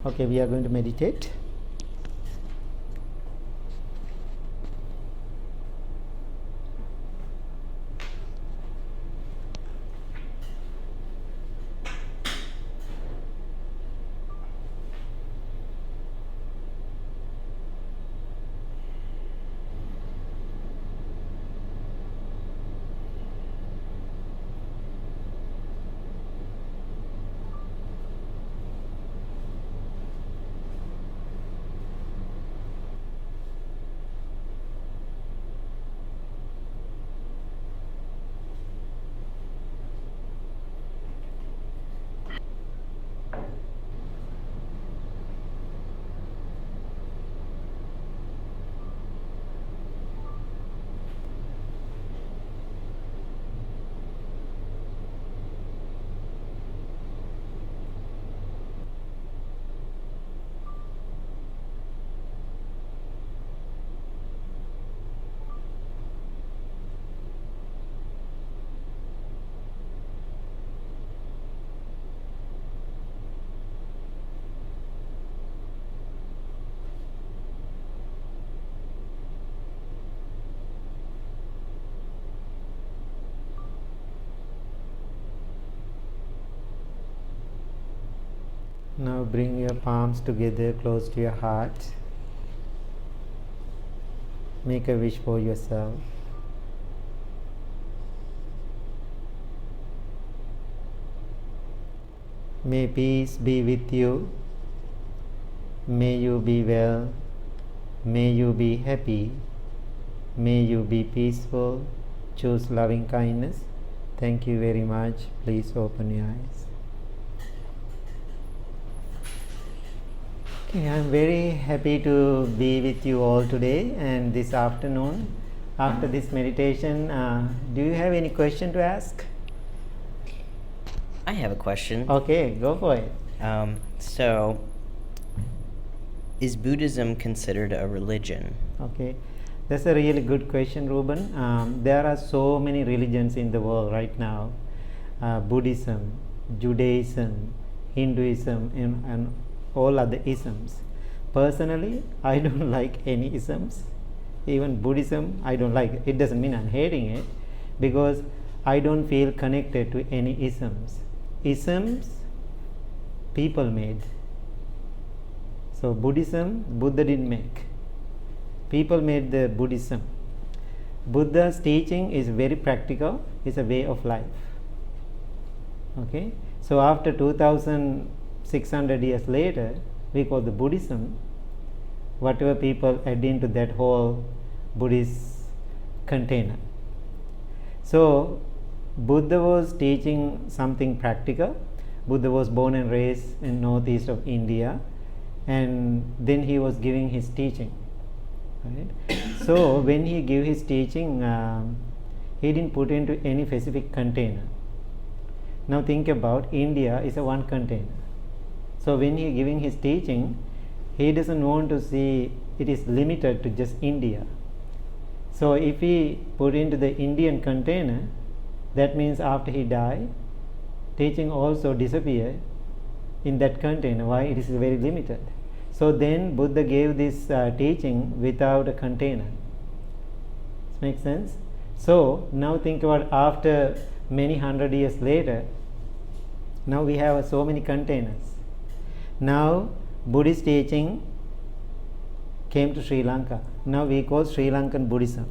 Okay, we are going to meditate. Now bring your palms together close to your heart. Make a wish for yourself. May peace be with you. May you be well. May you be happy. May you be peaceful. Choose loving kindness. Thank you very much. Please open your eyes. Okay, I am very happy to be with you all today and this afternoon. After this meditation, do you have any question to ask? I have a question. Okay, go for it. So, is Buddhism considered a religion? Okay, that's a really good question, Ruben. There are so many religions in the world right now. Buddhism, Judaism, Hinduism, and all other isms. Personally, I don't like any isms. Even Buddhism, I don't like it. It doesn't mean I'm hating it, because I don't feel connected to any isms. Isms, people made. So Buddhism, Buddha didn't make. People made the Buddhism. Buddha's teaching is very practical. It's a way of life. Okay. So after 2600 years later, we call the Buddhism. Whatever people add into that whole Buddhist container. So Buddha was teaching something practical. Buddha was born and raised in northeast of India, and then he was giving his teaching. Right? So when he gave his teaching, he didn't put into any specific container. Now think about India is a one container. So when he giving his teaching, he doesn't want to see it is limited to just India. So if he put into the Indian container, that means after he died, teaching also disappear in that container. Why? It is very limited. So then Buddha gave this teaching without a container. This makes sense? So now think about after many hundred years later, now we have so many containers. Now Buddhist teaching came to Sri Lanka. Now we call Sri Lankan Buddhism.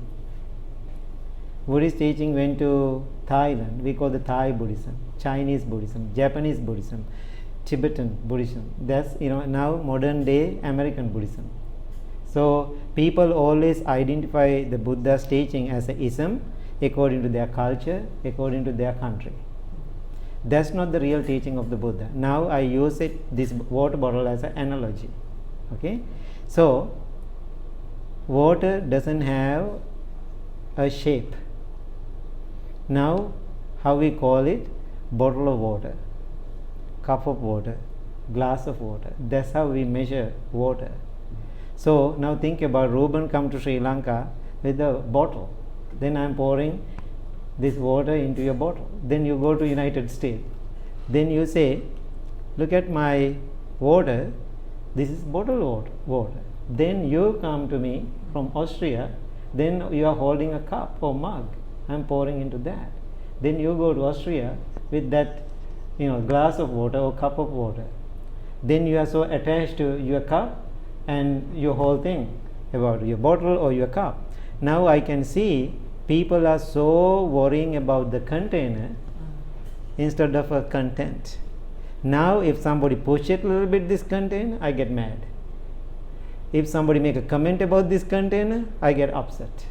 Buddhist teaching went to Thailand. We call the Thai Buddhism, Chinese Buddhism, Japanese Buddhism, Tibetan Buddhism. That's now modern day American Buddhism. So people always identify the Buddha's teaching as a ism according to their culture, according to their country. That's not the real teaching of the Buddha. Now I use this water bottle as an analogy. Okay, so water doesn't have a shape. Now how we call it? Bottle of water, cup of water, glass of water. That's how we measure water. So now think about Ruben come to Sri Lanka with a bottle. Then I am pouring this water into your bottle. Then you go to United States. Then you say, look at my water. this is bottled water. Then you come to me from Austria, then you are holding a cup or mug, I'm pouring into that. Then you go to Austria with that glass of water or cup of water. Then you are so attached to your cup and your whole thing about your bottle or your cup. Now I can see people are so worrying about the container instead of a content. Now if somebody push it a little bit, this container, I get mad. If somebody make a comment about this container, I get upset.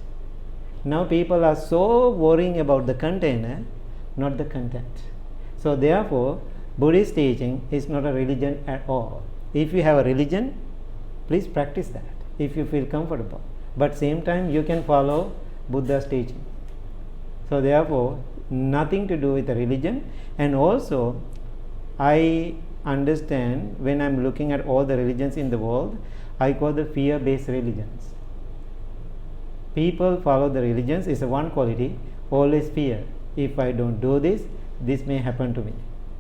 Now people are so worrying about the container, not the content. So therefore, Buddhist teaching is not a religion at all. If you have a religion, please practice that if you feel comfortable. But same time, you can follow Buddha's teaching. So therefore, nothing to do with the religion. And also, I understand when I'm looking at all the religions in the world, I call the fear-based religions. People follow the religions is a one quality, always fear. If I don't do this, this may happen to me.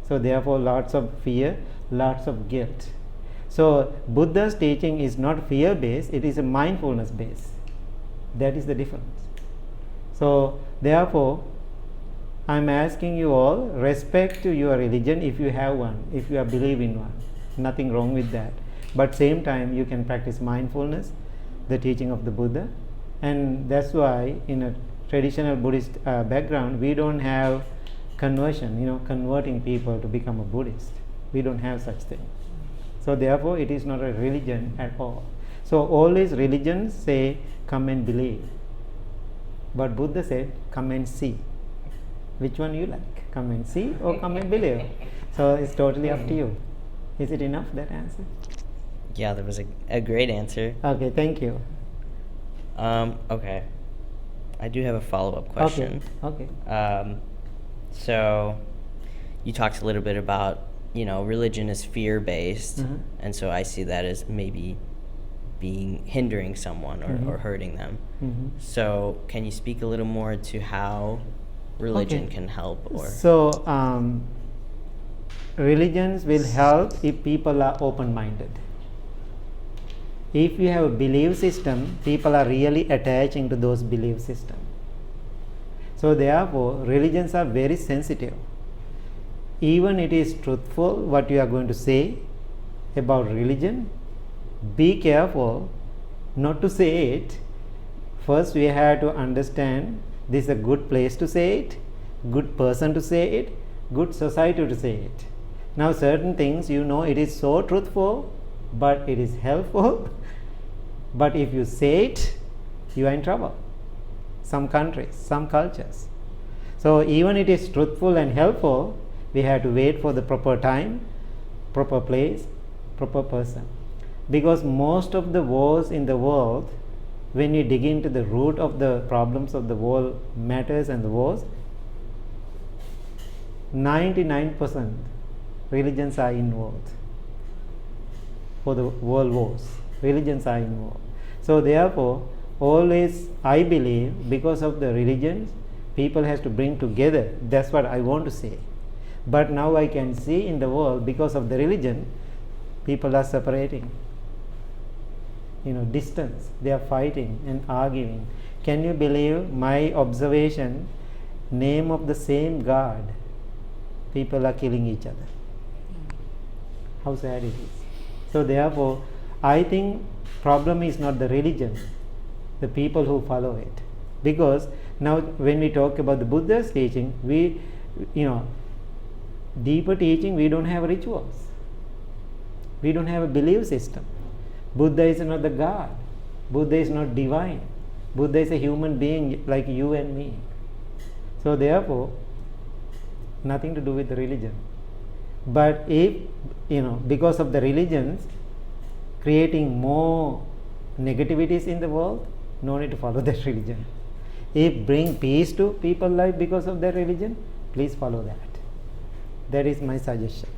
So therefore lots of fear, lots of guilt. So Buddha's teaching is not fear-based, it is a mindfulness-based. That is the difference. So therefore, I am asking you all, respect to your religion if you have one, if you believe in one. Nothing wrong with that. But same time, you can practice mindfulness, the teaching of the Buddha. And that's why in a traditional Buddhist background, we don't have conversion, converting people to become a Buddhist. We don't have such thing. So therefore, it is not a religion at all. So always religions say, come and believe. But Buddha said, come and see. Which one you like? Come and see or come and believe? So it's totally up to you. Is it enough, that answer? Yeah, that was a great answer. Okay, thank you. Okay. I do have a follow-up question. Okay. So you talked a little bit about, religion is fear-based, Mm-hmm. and so I see that as maybe hindering someone or hurting them. Mm-hmm. So can you speak a little more to how religion can help? Or So religions will help if people are open-minded. If you have a belief system, people are really attaching to those belief systems. So therefore, religions are very sensitive. Even it is truthful what you are going to say about religion, be careful not to say it. First we have to understand this is a good place to say it, good person to say it, good society to say it. Now certain things it is so truthful, but it is helpful. But if you say it, you are in trouble. Some countries, some cultures. So even it is truthful and helpful, we have to wait for the proper time, proper place, proper person. Because most of the wars in the world, when you dig into the root of the problems of the world matters and the wars, 99% religions are involved. For the world wars, religions are involved. So therefore, always I believe because of the religions, people has to bring together. That's what I want to say. But now I can see in the world, because of the religion, people are separating. Distance. They are fighting and arguing. Can you believe my observation? Name of the same God, people are killing each other. How sad it is. So therefore, I think problem is not the religion, the people who follow it. Because now when we talk about the Buddha's teaching, we, deeper teaching, we don't have rituals. We don't have a belief system. Buddha is not the God. Buddha is not divine. Buddha is a human being like you and me. So therefore, nothing to do with the religion. But if, because of the religions creating more negativities in the world, no need to follow that religion. If bring peace to people's life because of their religion, please follow that. That is my suggestion.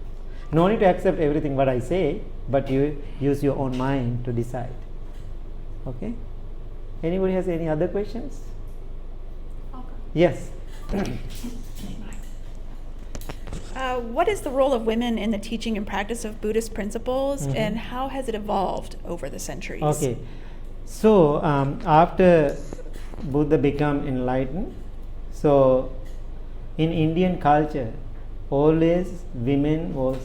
No need to accept everything what I say, but you use your own mind to decide. Okay? Anybody has any other questions? Okay. Yes. What is the role of women in the teaching and practice of Buddhist principles, and how has it evolved over the centuries? Okay, so after Buddha became enlightened, so in Indian culture, always women was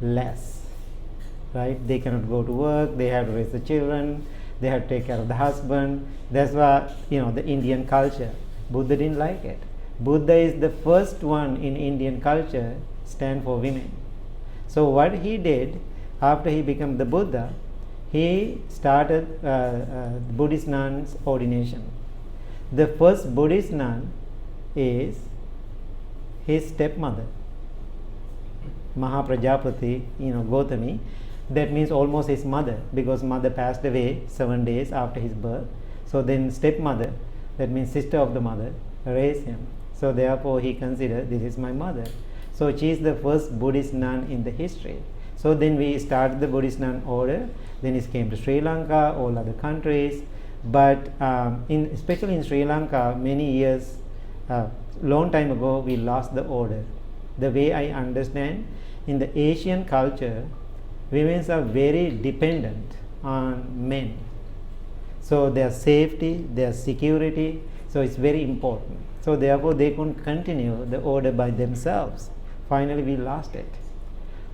less, right? They cannot go to work, they have to raise the children, they have to take care of the husband. That's why, the Indian culture, Buddha didn't like it. Buddha is the first one in Indian culture stand for women. So what he did after he became the Buddha, he started Buddhist nuns ordination. The first Buddhist nun is his stepmother, Mahaprajapati, Gautami. That means almost his mother, because mother passed away 7 days after his birth. So then stepmother, that means sister of the mother, raised him. So therefore he considered, this is my mother. So she is the first Buddhist nun in the history. So then we started the Buddhist nun order. Then it came to Sri Lanka, all other countries. But especially in Sri Lanka, many years, long time ago, we lost the order. The way I understand, in the Asian culture, women are very dependent on men. So their safety, their security, so it's very important. So therefore they couldn't continue the order by themselves. Finally we lost it.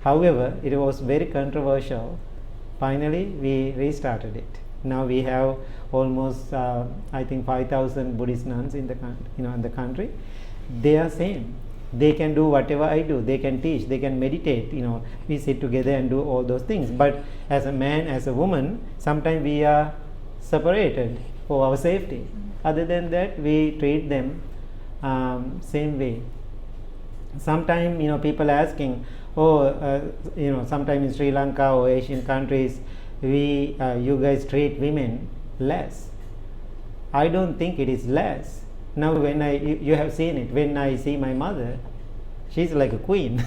However, it was very controversial. Finally we restarted it. Now we have almost I think 5,000 Buddhist nuns in the country. They are same. They can do whatever I do. They can teach, they can meditate, we sit together and do all those things. But as a man, as a woman, sometimes we are separated for our safety. Other than that, we treat them same way. Sometimes people asking, sometime in Sri Lanka or Asian countries, you guys treat women less. I don't think it is less. Now when you have seen it, when I see my mother, she's like a queen.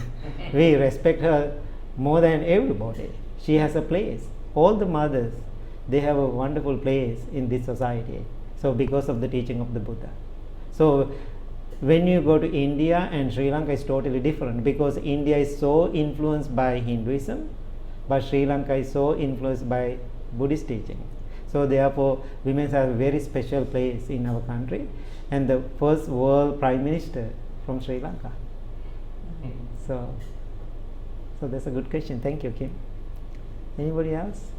We respect her more than everybody. She has a place. All the mothers, they have a wonderful place in this society. So because of the teaching of the Buddha. So when you go to India and Sri Lanka, is totally different, because India is so influenced by Hinduism, but Sri Lanka is so influenced by Buddhist teaching. So therefore women have a very special place in our country, and the first world Prime Minister from Sri Lanka. So that's a good question. Thank you, Kim. Anybody else?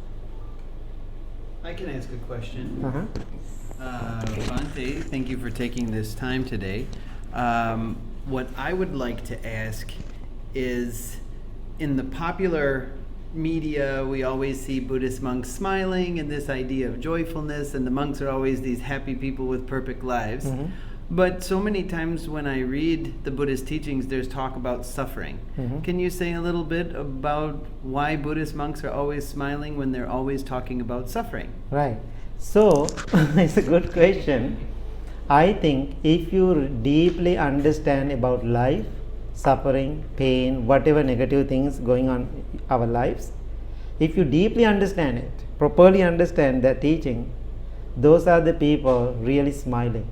I can ask a question. Bhante, thank you for taking this time today. What I would like to ask is, in the popular media, we always see Buddhist monks smiling and this idea of joyfulness, and the monks are always these happy people with perfect lives. But so many times when I read the Buddhist teachings, there's talk about suffering. Can you say a little bit about why Buddhist monks are always smiling when they're always talking about suffering? Right. So it's a good question. I think if you deeply understand about life, suffering, pain, whatever negative things going on in our lives, if you deeply understand it, properly understand that teaching, those are the people really smiling.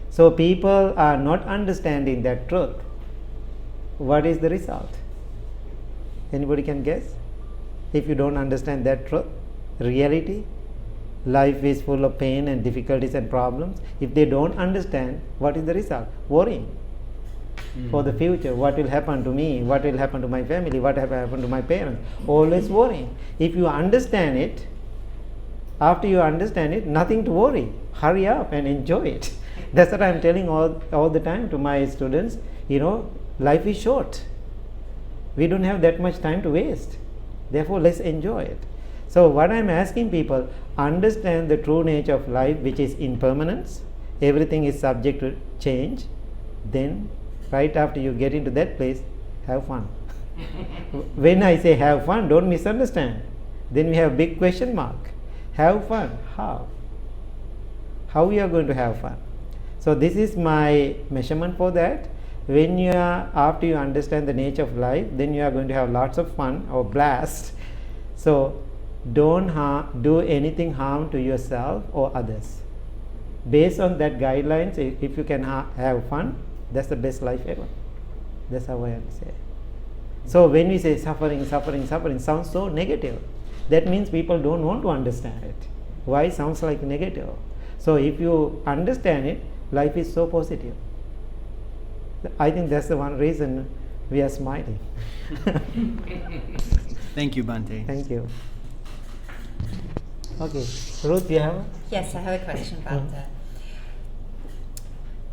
So people are not understanding that truth. What is the result? Anybody can guess? If you don't understand that truth, reality, life is full of pain and difficulties and problems. If they don't understand, what is the result? Worrying for the future. What will happen to me? What will happen to my family? What will happen to my parents? Always worrying. If you understand it, after you understand it, nothing to worry. Hurry up and enjoy it. That's what I'm telling all the time to my students. Life is short. We don't have that much time to waste. Therefore, let's enjoy it. So what I'm asking people, understand the true nature of life, which is impermanence. Everything is subject to change. Then, right after you get into that place, have fun. When I say have fun, don't misunderstand. Then we have big question mark. Have fun. How? How we are going to have fun? So this is my measurement for that. When after you understand the nature of life, then you are going to have lots of fun or blast. So don't do anything harm to yourself or others. Based on that guidelines, if you can have fun, that's the best life ever. That's how I say. So when we say suffering, suffering, suffering, sounds so negative. That means people don't want to understand it. Why sounds like negative? So if you understand it, life is so positive. I think that's the one reason we are smiling. Thank you, Bhante. Thank you. Okay, Ruth, you have? Yes, I have a question, Bhante.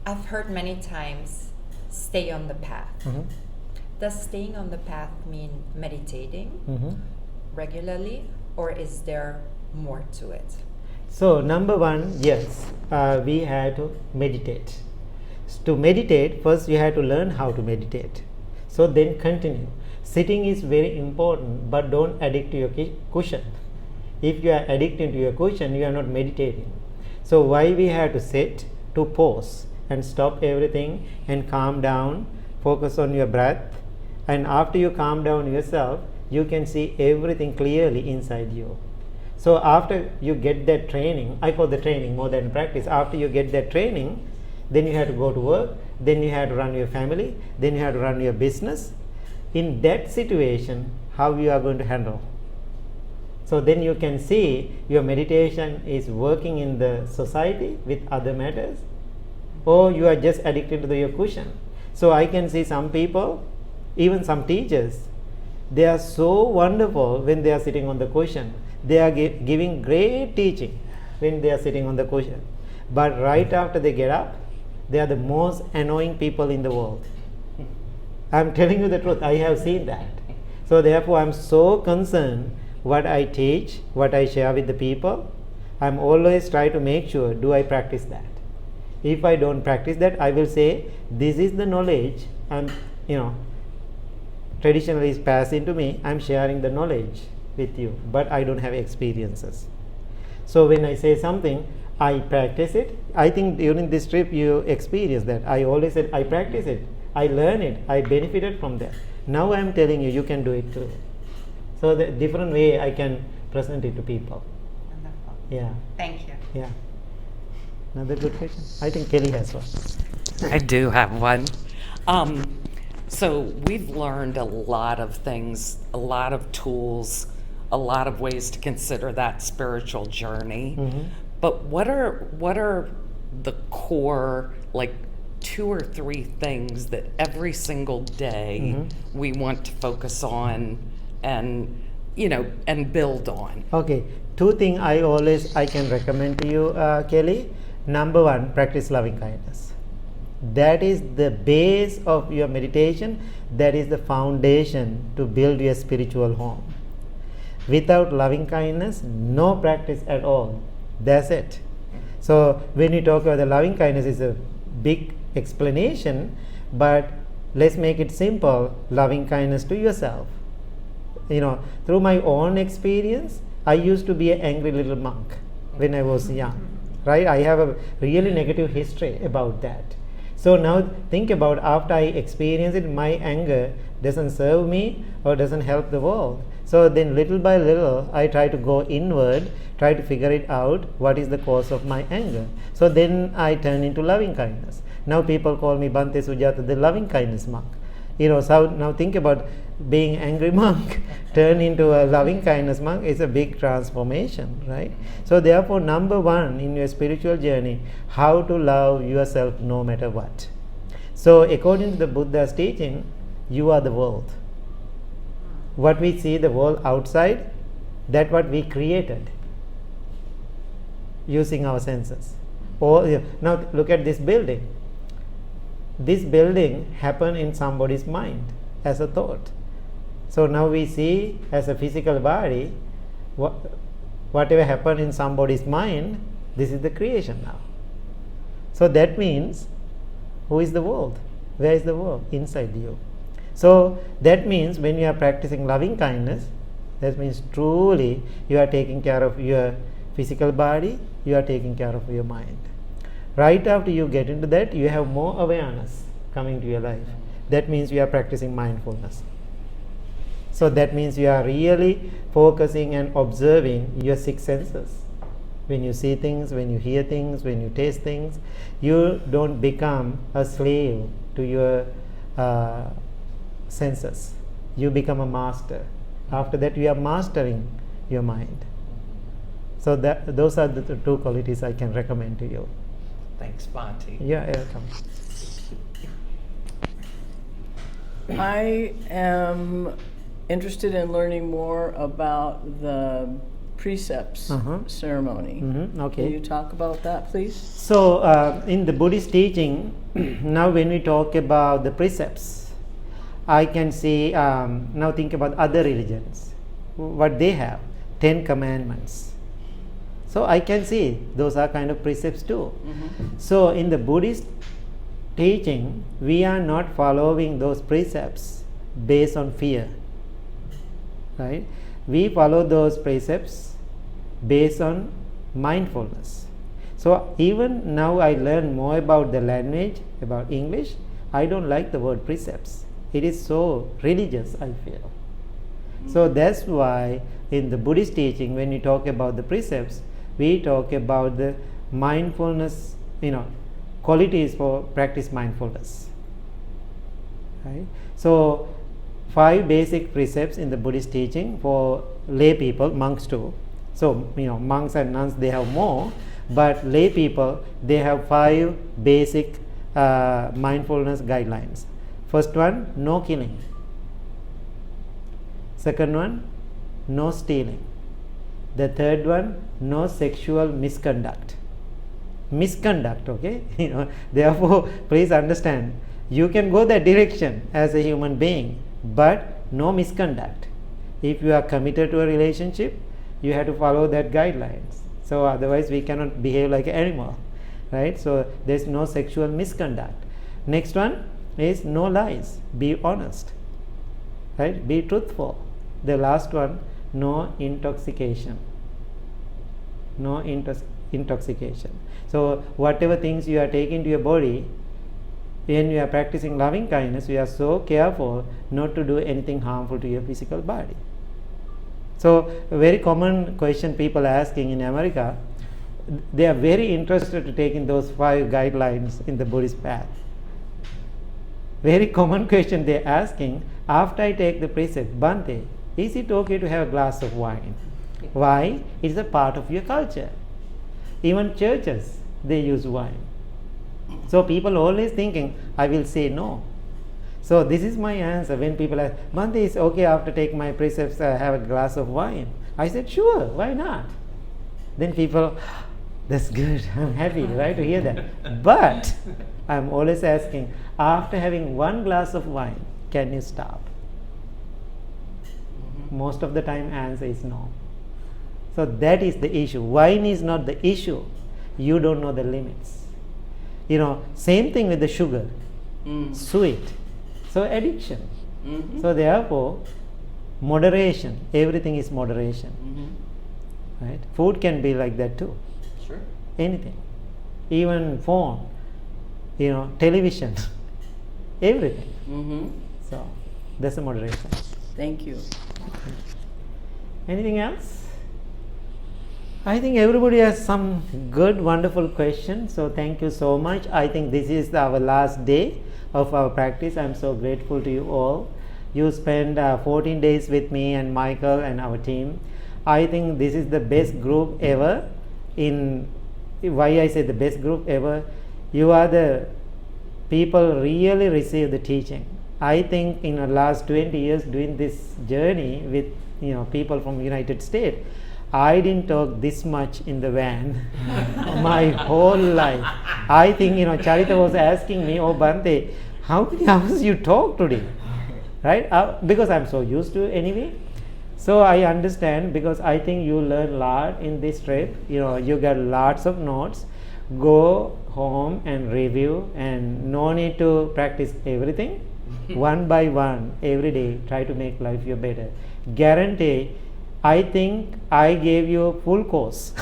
I've heard many times, stay on the path. Mm-hmm. Does staying on the path mean meditating Mm-hmm. regularly, or is there more to it? So number one, yes, we have to meditate. To meditate, first you have to learn how to meditate. So then continue. Sitting is very important, but don't addict to your cushion. If you are addicted to your cushion, you are not meditating. So why we have to sit? To pause and stop everything and calm down, focus on your breath, and after you calm down yourself, you can see everything clearly inside you. So after you get that training, I call the training more than practice, after you get that training, then you have to go to work, then you have to run your family, then you have to run your business. In that situation, how you are going to handle? So then you can see your meditation is working in the society with other matters, or you are just addicted to your cushion. So I can see some people, even some teachers, they are so wonderful when they are sitting on the cushion. They are giving great teaching when they are sitting on the cushion. But right after they get up, they are the most annoying people in the world. I am telling you the truth. I have seen that. So therefore, I am so concerned what I teach, what I share with the people. I am always try to make sure, do I practice that? If I don't practice that, I will say, this is the knowledge traditionally is passed into me. I am sharing the knowledge with you, but I don't have experiences. So when I say something, I practice it. I think during this trip you experience that. I always said, I practice it, I learn it, I benefited from that. Now I am telling you, you can do it too. So the different way I can present it to people. Wonderful. Yeah. Thank you. Yeah. Another good question. I think Kelly has one. I do have one. So we've learned a lot of things, a lot of tools, a lot of ways to consider that spiritual journey. Mm-hmm. But what are the core, like 2 or 3 things that every single day we want to focus on and build on? Okay. 2 things I can recommend to you, Kelly. Number 1, practice loving kindness. That is the base of your meditation. That is the foundation to build your spiritual home. Without loving kindness, no practice at all. That's it. So when you talk about the loving kindness, is a big explanation, but let's make it simple. Loving kindness to yourself. Through my own experience, I used to be an angry little monk when I was young. Right? I have a really negative history about that. So now think about, after I experience it, my anger doesn't serve me or doesn't help the world. So then little by little, I try to go inward, try to figure it out, what is the cause of my anger. So then I turn into loving kindness. Now people call me Bhante Sujatha, the loving kindness monk. So now think about being angry monk turn into a loving kindness monk is a big transformation, right? So therefore, number 1 in your spiritual journey, how to love yourself no matter what. So according to the Buddha's teaching, you are the world. What we see the world outside, that's what we created using our senses. Now look at this building. This building happened in somebody's mind as a thought. So now we see as a physical body, whatever happened in somebody's mind, this is the creation now. So that means, who is the world? Where is the world? Inside you. So that means when you are practicing loving kindness, that means truly you are taking care of your physical body, you are taking care of your mind. Right after you get into that, you have more awareness coming to your life. That means you are practicing mindfulness. So that means you are really focusing and observing your 6 senses. When you see things, when you hear things, when you taste things, you don't become a slave to your senses. You become a master. After that, you are mastering your mind. So those are the two qualities I can recommend to you. Thanks, Bhante. Yeah, welcome. I am interested in learning more about the precepts ceremony. Okay. Can you talk about that, please? So, in the Buddhist teaching, now when we talk about the precepts, I can see, now think about other religions, what they have, 10 commandments. So, I can see those are kind of precepts too. So, in the Buddhist teaching, we are not following those precepts based on fear, right? We follow those precepts based on mindfulness. So even now I learn more about the language, about English, I don't like the word precepts. It is so religious, I feel. So that's why in the Buddhist teaching, when we talk about the precepts, we talk about the mindfulness, qualities for practice mindfulness, right? So 5 basic precepts in the Buddhist teaching for lay people, monks too. So monks and nuns, they have more, but lay people, they have 5 basic mindfulness guidelines. First one, no killing. Second one, no stealing. The third one, no sexual misconduct. Okay? Therefore, please understand, you can go that direction as a human being, but no misconduct. If you are committed to a relationship, you have to follow that guidelines. So otherwise we cannot behave like an animal, right? So there's no sexual misconduct. Next one is no lies. Be honest, right? Be truthful. The last one, no intoxication. No intoxication. So whatever things you are taking to your body, when you are practicing loving kindness, you are so careful not to do anything harmful to your physical body. So a very common question people are asking in America, they are very interested to take in those 5 guidelines in the Buddhist path. Very common question they are asking, after I take the precept, Bhante, is it okay to have a glass of wine? Why? It's a part of your culture. Even churches, they use wine. So people always thinking, I will say no. So this is my answer when people ask, Bhante, is okay after taking my precepts, have a glass of wine? I said, sure, why not? Then people, that's good, I'm happy, right, to hear that. But I'm always asking, after having 1 glass of wine, can you stop? Most of the time answer is no. So that is the issue. Wine is not the issue. You don't know the limits. Same thing with the sugar, sweet. So addiction. So therefore, moderation. Everything is moderation. Right? Food can be like that too. Sure. Anything, even phone, television, everything. So that's a moderation. Thank you. Anything else? I think everybody has some good, wonderful questions. So thank you so much. I think this is our last day of our practice. I'm so grateful to you all. You spent 14 days with me and Michael and our team. I think this is the best group ever. Why I say the best group ever? You are the people really receive the teaching. I think in the last 20 years doing this journey with people from United States, I didn't talk this much in the van my whole life. I think, Charita was asking me, oh Bhante, how many hours you talk today? Right? Because I'm so used to it anyway. So I understand, because I think you learn a lot in this trip. You got lots of notes. Go home and review, and no need to practice everything. One by one, every day, try to make life your better. Guarantee, I think I gave you a full course.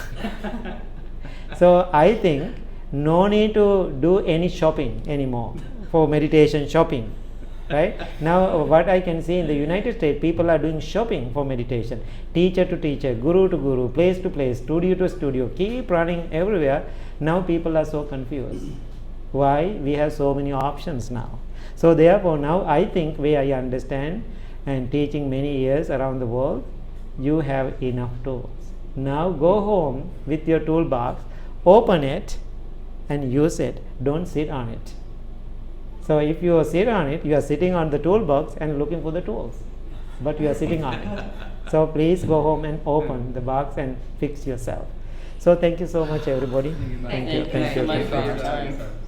So I think no need to do any shopping anymore for meditation shopping. Right? Now what I can see in the United States, people are doing shopping for meditation. Teacher to teacher, guru to guru, place to place, studio to studio, keep running everywhere. Now people are so confused. Why? We have so many options now. So therefore now I think where I understand and teaching many years around the world, you have enough tools. Now go home with your toolbox, open it and use it. Don't sit on it. So if you sit on it, you are sitting on the toolbox and looking for the tools, but you are sitting on it. So please go home and open the box and fix yourself. So thank you so much, everybody. Thank you. Thank you. Thank you. My Thank you. favorite time.